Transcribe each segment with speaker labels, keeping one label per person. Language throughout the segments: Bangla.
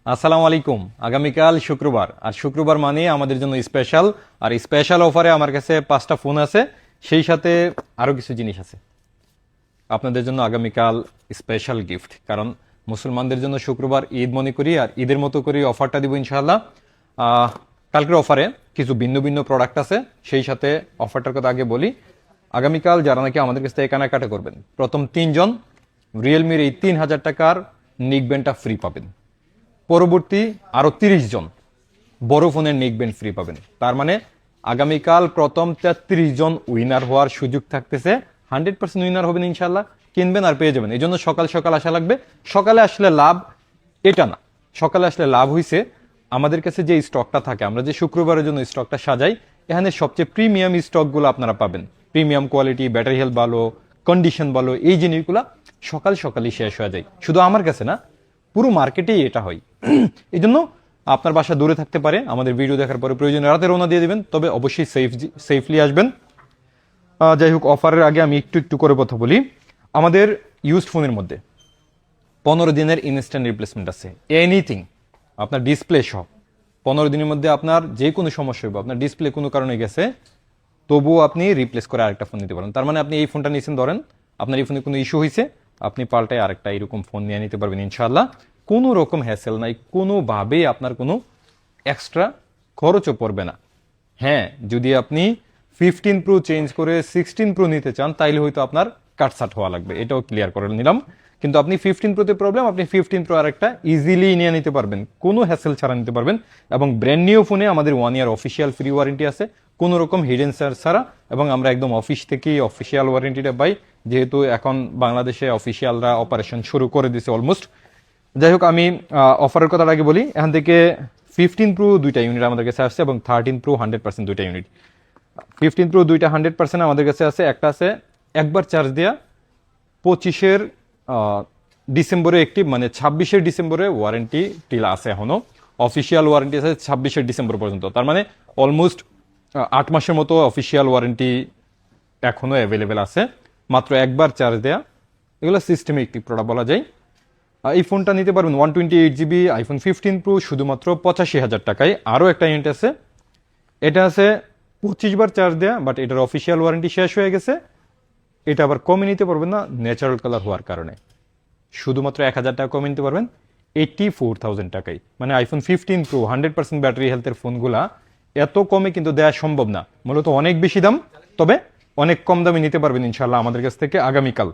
Speaker 1: আসসালামু আলাইকুম। আগামীকাল শুক্রবার, আর শুক্রবার মানে আমাদের জন্য স্পেশাল। আর স্পেশাল অফারে আমার কাছে 5টা ফোন আছে, সেই সাথে আরও কিছু জিনিস আছে আপনাদের জন্য। আগামীকাল স্পেশাল গিফট, কারণ মুসলমানদের জন্য শুক্রবার ঈদ মনে করি, আর ঈদের মতো করে অফারটা দিব ইনশাআল্লাহ। কালকের অফারে কিছু ভিন্ন ভিন্ন প্রোডাক্ট আছে, সেই সাথে অফারটার কথা আগে বলি। আগামীকাল যারা নাকি আমাদের কাছ থেকে কেনাকাটা করবেন, প্রথম 3জন রিয়েলমির এই 3000 টাকার নিক ব্যান্ডটা ফ্রি পাবেন। পরবর্তী আরো 30 জন বড় ফোনের নেক ব্যান্ড ফ্রি পাবেন। তার মানে আগামীকাল প্রথম 33 জন উইনার হওয়ার সুযোগ থাকতেছে। 100% উইনার হবেন ইনশাল্লাহ। কিনবেন আর পেয়ে যাবেন। এই জন্য সকাল সকাল আসা লাগবে। সকালে আসলে লাভ এটা না, সকালে আসলে লাভ হইছে আমাদের কাছে যে স্টকটা থাকে, আমরা যে শুক্রবারের জন্য স্টকটা সাজাই, এখানে সবচেয়ে প্রিমিয়াম স্টকগুলো আপনারা পাবেন। প্রিমিয়াম কোয়ালিটি, ব্যাটারি হেলথ ভালো, কন্ডিশন ভালো, এই জিনিসগুলো সকাল সকালই শেষ হয়ে যায়। শুধু আমার কাছে না, পুরো মার্কেটেই এটা হয়। এই জন্য আপনার বাসা দূরে থাকতে পারে, আমাদের ভিডিও দেখার পরে প্রয়োজনে রাতে রওনা দিয়ে দিবেন, তবে অবশ্যই সেফলি আসবেন। যাই হোক, অফারের আগে আমি একটু একটু করে কথা বলি। আমাদের ইউজড ফোনের মধ্যে 15 দিনের ইনস্ট্যান্ট রিপ্লেসমেন্ট আছে। এনিথিং, আপনার ডিসপ্লে সহ 15 দিনের মধ্যে আপনার যে কোনো সমস্যা হবে, আপনার ডিসপ্লে কোনো কারণে গেছে, তবুও আপনি রিপ্লেস করে আরেকটা ফোন নিতে পারেন। তার মানে আপনি এই ফোনটা নিয়েছেন, ধরেন আপনার এই ফোনে কোনো ইস্যু হয়েছে, আপনি পাল্টায় আরেকটা এরকম ফোন নিয়ে নিতে পারবেন ইনশাআল্লাহ। কোনো রকম হ্যাসেল নাই, কোনোভাবেই আপনার কোনো এক্সট্রা খরচও পড়বে না। হ্যাঁ, যদি আপনি 15 প্রো চেঞ্জ করে 16 প্রো নিতে চান, তাইলে হয়তো আপনার কাটসাট হওয়া লাগবে, এটাও ক্লিয়ার করে নিলাম। কিন্তু আপনি 15 প্রোতে প্রবলেম, আপনি 15 প্রো আর একটা ইজিলি নিয়ে নিতে পারবেন, কোনো হ্যাসেল ছাড়া নিতে পারবেন। এবং ব্র্যান্ড নিউ ফোনে আমাদের 1 ইয়ার অফিসিয়াল ফ্রি ওয়ারেন্টি আছে, কোনো রকম হিডেন চার্জ ছাড়া। এবং আমরা একদম অফিস থেকেই অফিসিয়াল ওয়ারেন্টিটা পাই, যেহেতু এখন বাংলাদেশে অফিসিয়ালরা অপারেশন শুরু করে দিছে অলমোস্ট। যাই হোক, আমি অফারের কথাটা আগে বলি। এখান থেকে 15 প্রো 2টা ইউনিট আমাদের কাছে আসছে, এবং 13 প্রো 100% 2টা ইউনিট। 15 প্রো 2টা 100% আমাদের কাছে আছে। একটা আছে একবার চার্জ দেওয়া, 25-এর ডিসেম্বরে একটি, মানে 26-এর ডিসেম্বরে ওয়ারেন্টি টিলা আছে এখনো। অফিসিয়াল ওয়ারেন্টি আছে 26-এর ডিসেম্বর পর্যন্ত। তার মানে অলমোস্ট 8 মাসের মতো অফিসিয়াল ওয়ারেন্টি এখনো অ্যাভেলেবেল আছে, মাত্র একবার চার্জ দেয়া। এগুলো সিস্টেমিক প্রোডাক্ট বলা যায়। এই ফোনটা নিতে পারবেন 128 GB আইফোন 15 প্রো শুধুমাত্র 85,000 টাকায়। আরও একটা ইউনিট আছে, এটা আছে 25 বার চার্জ দেয়া, বাট এটার অফিসিয়াল ওয়ারেন্টি শেষ হয়ে গেছে। এটা আবার কমে নিতে পারবেন না ন্যাচারাল কালার হওয়ার কারণে, শুধুমাত্র 1,000 টাকা কমে নিতে পারবেন 84,000 টাকায়। মানে আইফোন 15 প্রো 100% ব্যাটারি হেলথের ফোনগুলা এত কমে কিন্তু দেওয়া সম্ভব না, মূলত অনেক বেশি দাম। তবে অনেক কম দামে নিতে পারবেন ইনশাল্লাহ আমাদের কাছ থেকে আগামীকাল।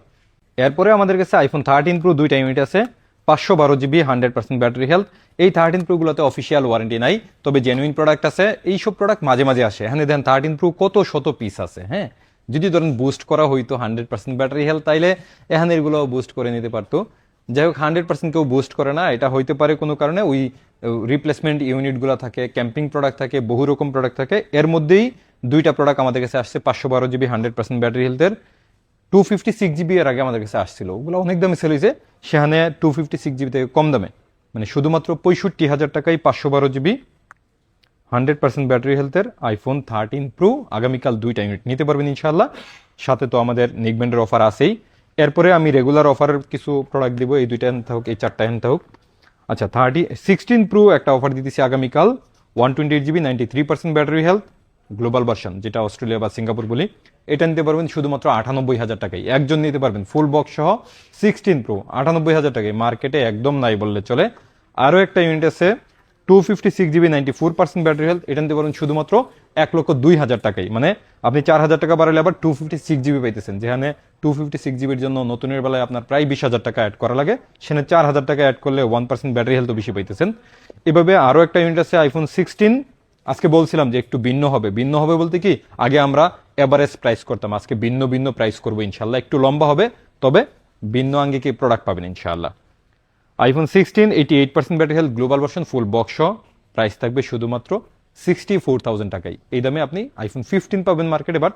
Speaker 1: এরপরে আমাদের কাছে আইফোন 13 প্রো 2টা ইউনিট আছে, 512 GB 100% ব্যাটারি হেলথ। এই 13 প্রোগুলোতে অফিসিয়াল ওয়ারেন্টি নাই, তবে জেনুইন প্রোডাক্ট আছে। এইসব প্রোডাক্ট মাঝে মাঝে আসে। এখানে দেখেন 13 প্রো কত শত পিস আছে। হ্যাঁ, যদি ধরেন বুস্ট করা হইতো 100% ব্যাটারি হেলথ, তাইলে এখানে এগুলো বুস্ট করে নিতে পারতো। যাই হোক, 100% কেউ বুস্ট করে না, এটা হইতে পারে কোনো কারণে। ওই রিপ্লেসমেন্ট ইউনিটগুলো থাকে, ক্যাম্পিং প্রোডাক্ট থাকে, বহু রকম প্রোডাক্ট থাকে। এর মধ্যেই 2টা প্রোডাক্ট আমাদের কাছে আসছে 512 GB 100% ব্যাটারি হেলথের। 256 GB এর আগে আমাদের কাছে আসছিল, ওগুলো অনেক দামে সেল হয়েছে। সেখানে 256 GB থেকে কম দামে, মানে শুধুমাত্র 65,000 টাকায় 512 GB 100% ব্যাটারি হেলথের আইফোন 13 প্রো আগামীকাল 2টা ইউনিট নিতে পারবেন ইনশাল্লাহ। সাথে তো আমাদের নেকব্যান্ডের অফার আছেই। এরপরে আমি রেগুলার অফারের কিছু প্রোডাক্ট দিব, এই 2টা এনতে হোক, এই 4টা এনতে হোক। আচ্ছা, 16 প্রো একটা অফার দিতেছি আগামীকাল, 128 GB 93% battery health global version, যেটা অস্ট্রেলিয়া বা সিঙ্গাপুর বলি। এটা নিতে পারবেন শুধুমাত্র 98,000 টাকায়। একজন নিতে পারবেন ফুল বক্স সহ 16 প্রো 98,000 টাকায়, মার্কেটে একদম নাই বললে চলে। আরও একটা ইউনিট আছে 256 GB 94% ব্যাটারি হেলথ, এটা নিতে পারবেন শুধুমাত্র 1,02,000 টাকায়। মানে আপনি 4,000 টাকা বাড়ালে আবার 256 GB পাইতেছেন, যেখানে 256 GB জন্য নতুনের বেলায় আপনার প্রায় 20,000 টাকা অ্যাড করা লাগে, সেখানে 4,000 টাকা অ্যাড করলে 1% ব্যাটারি হেলথও বেশি পাইতেছেন। এভাবে আরও একটা ইউনিট আছে আইফোন 16। আজকে বলছিলাম যে একটু ভিন্ন হবে। ভিন্ন হবে বলতে কি, আগে আমরা এভারেজ প্রাইস করতাম, আজকে ভিন্ন ভিন্ন প্রাইস করবো ইনশাল্লাহ। একটু লম্বা হবে, তবে ভিন্ন আঙ্গিকে প্রোডাক্ট পাবেন ইনশাল্লাহ। IPhone 16 88% battery health global version full box price থাকবে শুধুমাত্র 64,000 টাকায়। এই দামে আপনি আইফোন 15 পাবেন মার্কেটে, বাট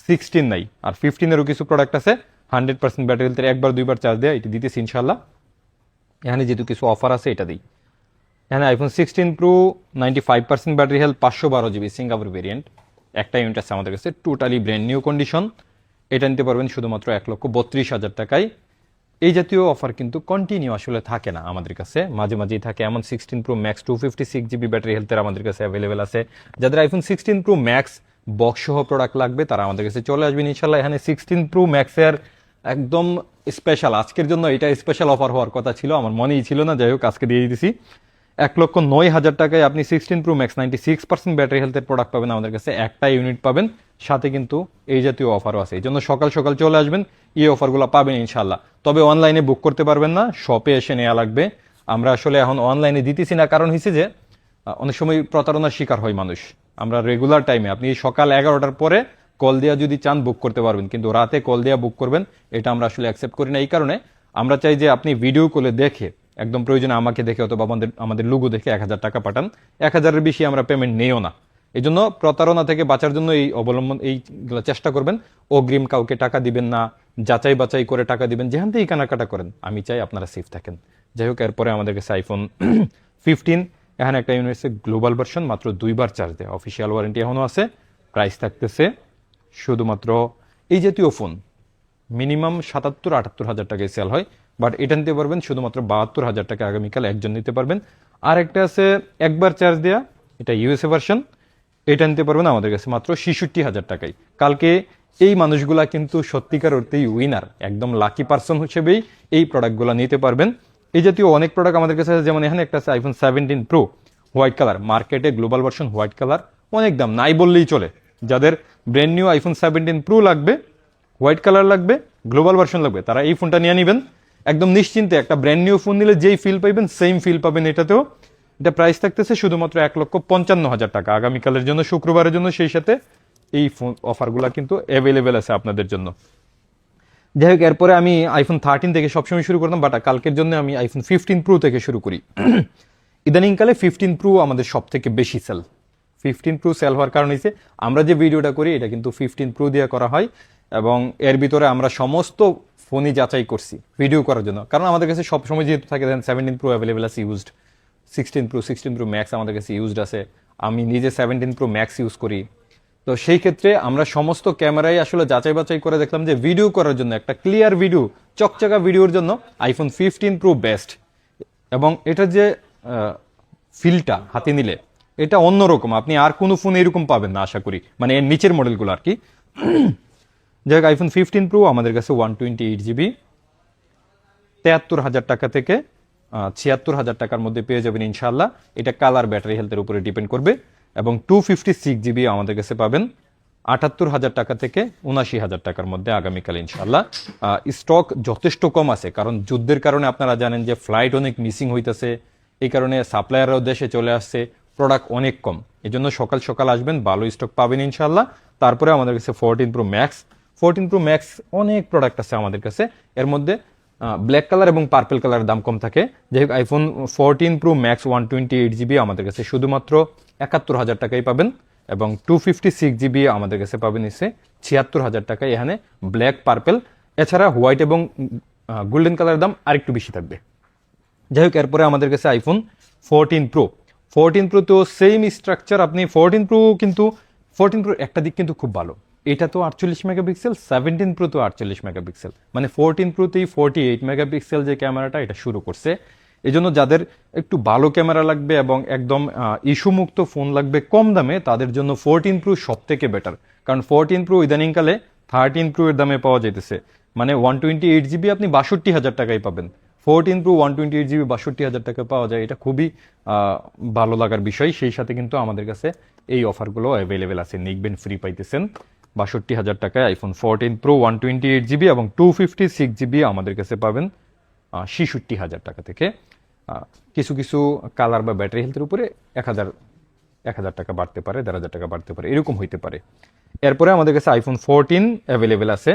Speaker 1: 16 নাই। আর 15-এরও কিছু প্রোডাক্ট আছে 100% ব্যাটারি হেলথের, একবার দুইবার চার্জ দেয়, এটি দিতেছি ইনশাল্লাহ। এখানে যেহেতু কিছু অফার আছে, এটা দিই। এখানে iPhone 16 pro 95% battery health 512 GB Singapore variant, একটা ইউনিট আছে আমাদের কাছে, টোটালি ব্র্যান্ড নিউ কন্ডিশন। এটা নিতে পারবেন শুধুমাত্র 1,32,000 টাকায়। এই জাতীয় অফার কিন্তু কন্টিনিউ আসলে থাকে না আমাদের কাছে, মাঝে মাঝেই থাকে। এমন 16 Pro Max 256 GB ব্যাটারি হেলথের আমাদের কাছে অ্যাভেলেবেল আছে। যাদের iPhone 16 Pro Max বক্স সহ প্রোডাক্ট লাগবে তারা আমাদের কাছে চলে আসবেন ইনশাল্লাহ। এখানে 16 Pro Max এর একদম স্পেশাল, আজকের জন্য এটা স্পেশাল অফার হওয়ার কথা ছিল, আমার মনেই ছিল না, যাই হোক আজকে দিয়ে দিতেছি। 1,09,000 টাকায় আপনি 16 Pro Max 96% ব্যাটারি হেলথের প্রোডাক্ট পাবেন আমাদের কাছে, একটা ইউনিট পাবেন, সাথে কিন্তু এই জাতীয় অফারও আছে। এই জন্য সকাল সকাল চলে আসবেন, এই অফারগুলো পাবেন ইনশাল্লাহ। তবে অনলাইনে বুক করতে পারবেন না, শপে এসে নেওয়া লাগবে। আমরা আসলে এখন অনলাইনে দিতেছি না, কারণ হয়েছে যে অনেক সময় প্রতারণার শিকার হয় মানুষ। আমরা রেগুলার টাইমে, আপনি সকাল 11টার পরে কল দেওয়া যদি চান বুক করতে পারবেন, কিন্তু রাতে কল দেওয়া বুক করবেন এটা আমরা আসলে অ্যাকসেপ্ট করি না। এই কারণে আমরা চাই যে আপনি ভিডিও কলে দেখে, একদম প্রয়োজনে আমাকে দেখে অথবা আমাদের লোগো দেখে 1,000 টাকা পাঠান, 1,000-এর বেশি আমরা পেমেন্ট নেইও না। এই জন্য প্রতারণা থেকে বাঁচার জন্য এইগুলো চেষ্টা করবেন। অগ্রিম কাউকে টাকা দিবেন না, যাচাই বাছাই করে টাকা দিবেন, যেখান থেকেই কেনাকাটা করেন। আমি চাই আপনারা সেফ থাকেন। যাই হোক, এরপরে আমাদের কাছে iPhone 15, এখানে একটা ইউনিট গ্লোবাল ভার্সন, মাত্র 2বার চার্জ দেয়, অফিসিয়াল ওয়ারেন্টি এখনো আছে। প্রাইস থাকতেছে শুধুমাত্র, এই জাতীয় ফোন মিনিমাম 77-78 হাজার টাকায় সেল হয়, বাট এটা নিতে পারবেন শুধুমাত্র 72 হাজার টাকা আগামীকাল একজন নিতে পারবেন। আর একটা আছে একবার চার্জ দেয়া, এটা ইউএসএ ভার্সন, এটা নিতে পারবেন আমাদের কাছে মাত্র 66 হাজার টাকায়। কালকে এই মানুষগুলা কিন্তু সত্যিকার অর্থেই উইনার, একদম লাকি পার্সন হিসেবেই এই প্রোডাক্টগুলো নিতে পারবেন। এই জাতীয় অনেক প্রোডাক্ট আমাদের কাছে আছে, যেমন এখানে একটা আছে iPhone 17 Pro হোয়াইট কালার, মার্কেটে গ্লোবাল ভার্সন হোয়াইট কালার অনেক দাম, নাই বললেই চলে। যাদের ব্র্যান্ড নিউ iPhone 17 Pro লাগবে, হোয়াইট কালার লাগবে, গ্লোবাল ভার্সন লাগবে, তারা এই ফোনটা নিয়ে নেবেন একদম নিশ্চিন্তে। একটা ব্র্যান্ড নিউ ফোন নিলে যেই ফিল পাইবেন সেম ফিল পাবেন এটাতেও। এটা প্রাইস থাকতেছে শুধুমাত্র 1,55,000 টাকা আগামীকালের জন্য, শুক্রবারের জন্য। সেই সাথে এই ফোন অফারগুলো কিন্তু অ্যাভেলেবেল আছে আপনাদের জন্য। যাই হোক, এরপরে আমি iPhone 13 থেকে সবসময় শুরু করতাম, বাট কালকের জন্য আমি iPhone 15 Pro থেকে শুরু করি। ইদানিংকালে 15 Pro আমাদের সব থেকে বেশি সেল। 15 Pro সেল হওয়ার কারণ হচ্ছে আমরা যে ভিডিওটা করি এটা কিন্তু 15 Pro দিয়ে করা হয়, এবং এর ভিতরে আমরা সমস্ত ফোনই যাচাই করছি ভিডিও করার জন্য। কারণ আমাদের কাছে সবসময় যেহেতু থাকে, দেন 17 Pro অ্যাভেলেবেল আছে ইউজড, 16 Pro Max আমাদের কাছে ইউজড আছে, আমি নিজে 17 Pro Max ইউজ করি। তো সেই ক্ষেত্রে আমরা সমস্ত ক্যামেরাই আসলে যাচাই বাছাই করে দেখলাম যে ভিডিও করার জন্য, একটা ক্লিয়ার ভিডিও, চকচকা ভিডিওর জন্য iPhone 15 Pro বেস্ট। এবং এটা যে ফিলটা হাতে নিলে এটা অন্যরকম, আপনি আর কোনো ফোন এরকম পাবেন না আশা করি, মানে এর নিচের মডেলগুলো আর কি। যাই হোক, iPhone 15 Pro আমাদের কাছে 128GB 73 হাজার টাকা থেকে 76 হাজার টাকার মধ্যে পেয়ে যাবেন ইনশাল্লাহ। এটা কালার, ব্যাটারি হেলথের উপরে ডিপেন্ড করবে। এবং 256GB আমাদের কাছে পাবেন 78 হাজার টাকা থেকে 79 হাজার টাকার মধ্যে আগামীকাল ইনশাল্লাহ। স্টক যথেষ্ট কম আছে, কারণ যুদ্ধের কারণে আপনারা জানেন যে ফ্লাইট অনেক মিসিং হইতেছে, এই কারণে সাপ্লায়াররাও দেশে চলে আসছে, প্রোডাক্ট অনেক কম। এই জন্য সকাল সকাল আসবেন, ভালো স্টক পাবেন ইনশাল্লাহ। তারপরে আমাদের কাছে 14 Pro Max, 14 Pro Max অনেক প্রোডাক্ট আছে আমাদের কাছে, এর মধ্যে ব্ল্যাক কালার এবং পার্পল কালারের দাম কম থাকে। যাই হোক, iPhone 14 Pro Max 128GB আমাদের কাছে শুধুমাত্র 71 হাজার টাকায় পাবেন, এবং 256GB আমাদের কাছে পাবেন এসে 76 হাজার টাকায়। এখানে ব্ল্যাক, পার্পল, এছাড়া হোয়াইট এবং গোল্ডেন কালারের দাম আরেকটু বেশি থাকবে। যাই হোক, এরপরে আমাদের কাছে iPhone 14 Pro, 14 Pro তো সেম স্ট্রাকচার। আপনি 14 Pro কিন্তু 14 Pro একটা দিক কিন্তু খুব ভালো, এটা তো 48 মেগাপিক্সেল, 17 Pro তো 48 মেগাপিক্সেল, মানে 14 Proতেই 48 মেগাপিক্সেল যে ক্যামেরাটা এটা শুরু করছে। এই জন্য যাদের একটু ভালো ক্যামেরা লাগবে এবং একদম ইস্যুমুক্ত ফোন লাগবে কম দামে, তাদের জন্য 14 Pro সব থেকে বেটার। কারণ 14 Pro ইদানিংকালে 13 Pro এর দামে পাওয়া যাইতেছে, মানে 128GB আপনি 62 হাজার টাকায় পাবেন। 14 Pro 128GB 62 হাজার টাকা পাওয়া যায়, এটা খুবই ভালো লাগার বিষয়। সেই সাথে কিন্তু আমাদের কাছে এই অফারগুলো অ্যাভেলেবেল আছে, নিকবেন ফ্রি পাইতেছেন 62 হাজার টাকায় iPhone 14 Pro 128GB, এবং 256GB আমাদের কাছে পাবেন 66 হাজার টাকা থেকে। কিছু কিছু কালার বা ব্যাটারি হেলথের উপরে 1,000 টাকা বাড়তে পারে, 1,500 টাকা বাড়তে পারে, এরকম হইতে পারে। এরপরে আমাদের কাছে iPhone 14 অ্যাভেলেবেল আছে,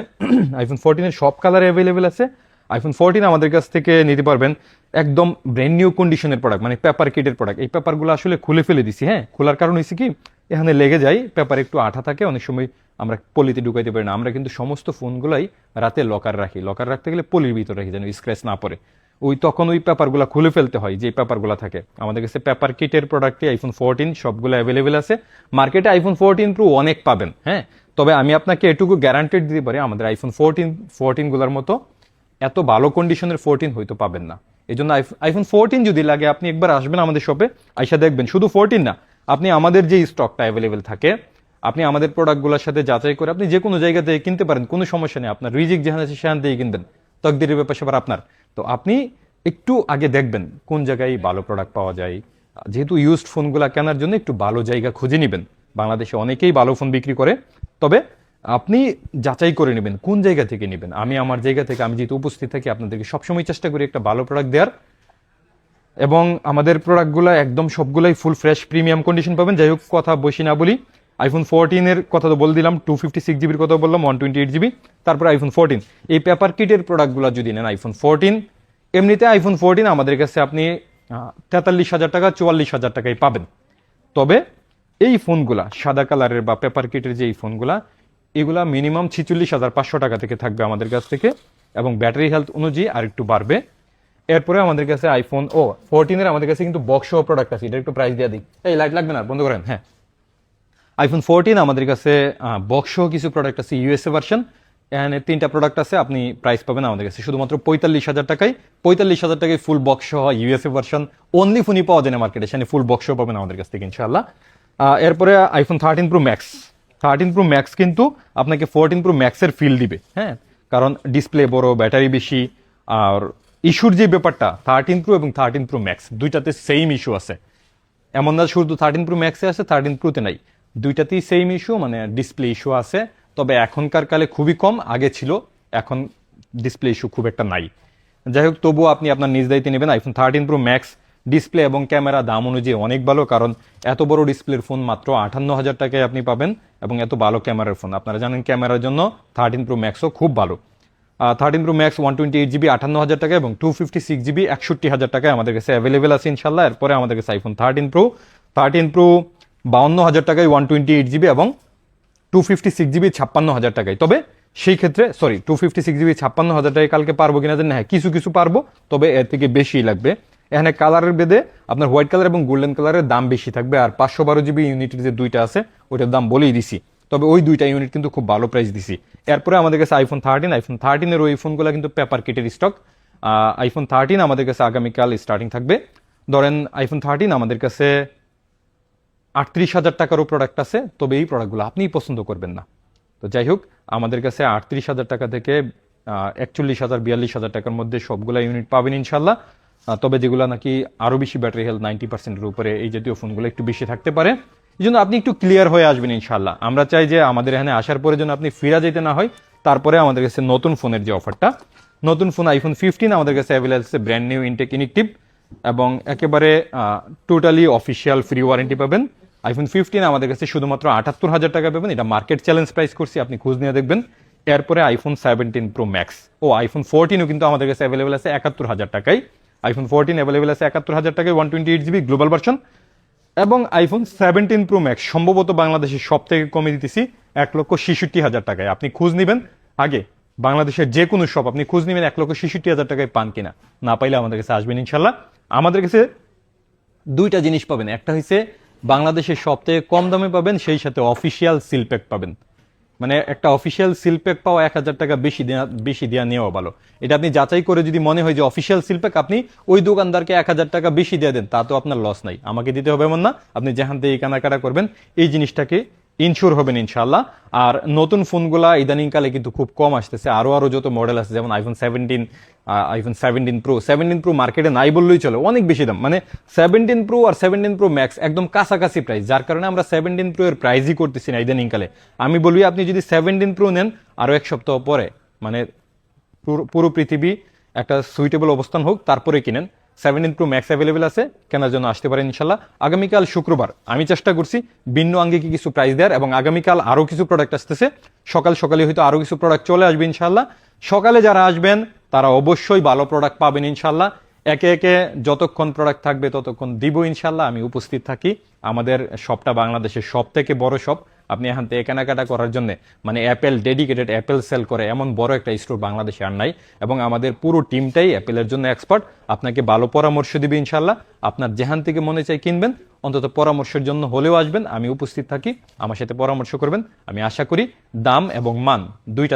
Speaker 1: iPhone 14 এর সব কালারে অ্যাভেলেবেল আছে। iPhone 14 আমাদের কাছ থেকে নিতে পারবেন একদম ব্র্যান্ড নিউ কন্ডিশনের প্রোডাক্ট, মানে পেপার কিটের প্রোডাক্ট। এই পেপারগুলো আসলে খুলে ফেলে দিছি, হ্যাঁ, খোলার কারণ হয়েছে কি, এখানে লেগে যায়, পেপার একটু আঠা থাকে, অনেক সময় আমরা পলিতে ঢুকাইতে পারি না। আমরা কিন্তু সমস্ত ফোনগুলাই রাতে লকার রাখি, লকার রাখতে গেলে পলির ভিতরে রাখি যেন স্ক্র্যাচ না পড়ে, তখন ওই পেপারগুলো খুলে ফেলতে হয়, যে পেপারগুলো থাকে। আমাদের কাছে পেপার কিটের প্রোডাক্টে iPhone 14 সবগুলো অ্যাভেলেবেল আছে। মার্কেটে iPhone 14 Pro অনেক পাবেন, হ্যাঁ, তবে আমি আপনাকে এটুকু গ্যারান্টেড দিতে পারি, আমাদের iPhone 14 গুলোর মতো এত ভালো কন্ডিশনের 14 হয়তো পাবেন না। এই জন্য আইফোন 14 যদি লাগে আপনি একবার আসবেন আমাদের শপে, আইসা দেখবেন। শুধু 14 না, আপনি আমাদের যে স্টকটা অ্যাভেলেবেল থাকে, আপনি আমাদের প্রোডাক্টগুলোর সাথে যাচাই করে আপনি যে কোনো জায়গা থেকে কিনতে পারেন, কোনো সমস্যা নেই। আপনার রিজিক যেখানে আছে সেখান থেকে কিনবেন, তকদিরের ব্যাপার সেবার আপনার। তো আপনি একটু আগে দেখবেন কোন জায়গায় ভালো প্রোডাক্ট পাওয়া যায়। যেহেতু ইউজড ফোনগুলো কেনার জন্য একটু ভালো জায়গা খুঁজে নেবেন। বাংলাদেশে অনেকেই ভালো ফোন বিক্রি করে, তবে আপনি যাচাই করে নেবেন কোন জায়গা থেকে নেবেন। আমি আমার জায়গা থেকে, আমি যেহেতু উপস্থিত থাকি, আপনাদেরকে সবসময় চেষ্টা করি একটা ভালো প্রোডাক্ট দেওয়ার। এবং আমাদের প্রোডাক্টগুলো একদম সবগুলাই ফুল ফ্রেশ প্রিমিয়াম কন্ডিশন পাবেন। যাই হোক, কথা বেশি না বলি, আইফোন 14 কথা তো বলে দিলাম, 256 জিবির কথা বললাম, 128 জিবি, তারপর আইফোন 14। এই পেপার কিটের প্রোডাক্টগুলো যদি নেন আইফোন 14, এমনিতে আইফোন 14 আমাদের কাছে আপনি 43,000 টাকা 44,000 টাকায় পাবেন। তবে এই ফোনগুলা সাদা কালারের বা পেপার কিটের যে এই ফোনগুলা, এগুলা মিনিমাম 46,500 টাকা থেকে থাকবে আমাদের কাছ থেকে, এবং ব্যাটারি হেলথ অনুযায়ী আর একটু বাড়বে। এরপরে আমাদের কাছে আইফোন 14 আমাদের কাছে কিন্তু বক্স সহ প্রোডাক্ট আছে। এটা একটু প্রাইস দিয়ে দিই, এই লাইট লাগবে না, বন্ধ করেন। হ্যাঁ, আইফোন 14 আমাদের কাছে বক্স সহ কিছু প্রোডাক্ট আছে, ইউএসএ ভার্সন। এখানে 3টা প্রোডাক্ট আছে, আপনি প্রাইস পাবেন আমাদের কাছে শুধুমাত্র 45,000 টাকায়। 45,000 টাকায় ফুল বক্স সহ ইউএসএ ভার্সন অনলি ফোনই পাওয়া যায় না মার্কেটে, সেখানে ফুল বক্স সহ পাবেন আমাদের কাছ থেকে ইনশাআল্লাহ। এরপরে iPhone 13 pro max. 13 pro max কিন্তু আপনাকে 14 প্রো ম্যাক্সের ফিল দিবে, হ্যাঁ, কারণ ডিসপ্লে বড়, ব্যাটারি বেশি। আর ইস্যুর যে ব্যাপারটা, 13 প্রো এবং 13 প্রো ম্যাক্স দুইটাতে সেম ইস্যু আছে। এমন না শুধু 13 প্রো ম্যাক্সে আছে 13 প্রোতে নাই, দুইটাতেই সেম ইস্যু, মানে ডিসপ্লে ইস্যু আছে। তবে এখনকার কালে খুবই কম, আগে ছিল, এখন ডিসপ্লে ইস্যু খুব একটা নাই। যাই হোক, তবুও আপনি আপনার নিজ দায়িত্বে নেবেন। আইফোন 13 প্রো ম্যাক্স ডিসপ্লে এবং ক্যামেরা দাম অনুযায়ী অনেক ভালো, কারণ এত বড় ডিসপ্লের ফোন মাত্র 58,000 টাকায় আপনি পাবেন, এবং এত ভালো ক্যামেরার ফোন। আপনারা জানেন ক্যামেরার জন্য 13 প্রো ম্যাক্সও খুব ভালো। 13 প্রো ম্যাক্স 128 জিবি 58,000 টাকা এবং 256 জিবি 61,000 টাকায় আমাদের কাছে অ্যাভেলেবেল আছে ইনশাল্লাহ। এরপরে আমাদের কাছে আইফোন 13 প্রো 52,000 টাকায় 128 জিবি এবং 256 জিবি 56,000 টাকায়। তবে সেই ক্ষেত্রে 256 জিবি 56,000 টাকায় কালকে পারবো কিনা জানি না, হ্যাঁ কিছু কিছু পারবো, তবে এর থেকে বেশি লাগবে। এখানে কালারের বেদে আপনার হোয়াইট কালার এবং গোল্ডেন কালারের দাম বেশি থাকবে, আর 512 জিবি ইউনিটের যে দুইটা আছে ওইটার দাম বলেই দিছি, তবে ওই দুইটা ইউনিট কিন্তু খুব ভালো প্রাইস দিছি। এরপরে আমাদের কাছে আইফোন 13 ওই ফোনগুলো কিন্তু পেপার কিটের স্টক। আইফোন 13 আমাদের কাছে আগামীকাল স্টার্টিং থাকবে। ধরেন আইফোন 13 আমাদের কাছে 38,000 টাকারও প্রোডাক্ট আছে, তবে এই প্রোডাক্টগুলো আপনিই পছন্দ করবেন না। তো যাই হোক, আমাদের কাছে 38,000 টাকা থেকে 41,000 42,000 টাকার মধ্যে সবগুলা ইউনিট পাবেন ইনশাল্লাহ। তবে যেগুলো নাকি আরো বেশি ব্যাটারি হেলথ 90%-এর উপরে, এই জাতীয় ফোনগুলো একটু বেশি থাকতে পারে। এই জন্য আপনি একটু ক্লিয়ার হয়ে আসবেন ইনশাল্লাহ। আমরা চাই যে আমাদের এখানে আসার পরে যেন আপনি ফিরা যেতে না হয়। তারপরে আমাদের কাছে নতুন ফোনের যে অফারটা, নতুন ফোন আইফোন 15 আমাদের কাছে অ্যাভেলেবল আছে, ব্র্যান্ড নিউ ইনটেক ইনিকটিভ, এবং একেবারে টোটালি অফিসিয়াল ফ্রি ওয়ারেন্টি পাবেন। আইফোন 15 আমাদের কাছে শুধুমাত্র 78,000 টাকা পাবেন, এটা মার্কেট চ্যালেঞ্জ প্রাইস করছি, আপনি খোঁজ নিয়ে দেখবেন। এরপরে আইফোন 17 প্রো ম্যাক্স আইফোন 14ও কিন্তু আমাদের কাছে অ্যাভেলেবল আছে 71,000 টাকায়। আইফোন 14 অ্যাভেলেবল আছে 71,000 টাকায় 128 জিবি গ্লোবাল ভার্সন। এবং আইফোন 17 প্রো ম্যাক্স সম্ভবত বাংলাদেশের সব থেকে কমে দিতেছি 1,66,000 টাকায়। আপনি খোঁজ নেবেন আগে, বাংলাদেশের যে কোনো শপ আপনি খোঁজ নেবেন 1,66,000 টাকায় পান কিনা, না পাইলে আমাদের কাছে আসবেন ইনশাল্লাহ। আমাদের কাছে দুইটা জিনিস পাবেন, একটা হচ্ছে বাংলাদেশের সব থেকে কম দামে পাবেন, সেই সাথে অফিসিয়াল সিল প্যাক পাবেন। মানে একটা অফিসিয়াল সিল প্যাক পাওয়া 1,000 টাকা বেশি দেওয়া নেওয়া ভালো। এটা আপনি যাচাই করে যদি মনে হয় যে অফিসিয়াল সিল প্যাক, আপনি ওই দোকানদারকে 1,000 টাকা বেশি দিয়ে দেন, তা তো আপনার লস নাই, আমাকে দিতে হবে এমন না। আপনি যেখান থেকে কেনাকাটা করবেন এই জিনিসটাকে ইনশিওর হবেন ইনশাল্লাহ। আর নতুন ফোনগুলা ইদানিংকালে কিন্তু খুব কম আসতেছে, আরো যত মডেল আছে, যেমন আইফোন 17 প্রো মার্কেটে নাই বললেই চলে, অনেক বেশি দাম। মানে 17 প্রো আর 17 প্রো ম্যাক্স একদম কাছাকাছি প্রাইস, যার কারণে আমরা 17 প্রো এর প্রাইসই করতেছি না ইদানিংকালে। আমি বলি আপনি যদি 17 প্রো নেন, আরো এক সপ্তাহ পরে, মানে পুরো পৃথিবী একটা সুইটেবল অবস্থান হোক, তারপরে কিনেন। 17 প্রো ম্যাক্স অ্যাভেলেবেল আছে, কেনার জন্য আসতে পারেন ইনশাল্লাহ। আগামীকাল শুক্রবার আমি চেষ্টা করছি ভিন্ন আঙ্গিকে কিছু প্রাইস দেওয়ার, এবং আগামীকাল আরো কিছু প্রোডাক্ট আসতেছে, সকালে হয়তো আরো কিছু প্রোডাক্ট চলে আসবে ইনশাল্লাহ। সকালে যারা আসবেন তারা অবশ্যই ভালো প্রোডাক্ট পাবেন ইনশাল্লাহ। একে একে যতক্ষণ প্রোডাক্ট থাকবে ততক্ষণ দিব ইনশাল্লাহ, আমি উপস্থিত থাকি। আমাদের শপটা বাংলাদেশের সব থেকে বড় শপ। আপনি এখান থেকে কেনাকাটা করার জন্য, মানে অ্যাপেল ডেডিকেটেড অ্যাপেল সেল করে এমন বড় একটা স্টোর বাংলাদেশে আর নাই, এবং আমাদের পুরো টিমটাই অ্যাপেলের জন্য এক্সপার্ট। আপনাকে ভালো পরামর্শ দিবে ইনশাল্লাহ। আপনার যেখান থেকে মনে চাই কিনবেন, অন্তত পরামর্শের জন্য হলেও আসবেন, আমি উপস্থিত থাকি, আমার সাথে পরামর্শ করবেন। আমি আশা করি দাম এবং মান দুইটা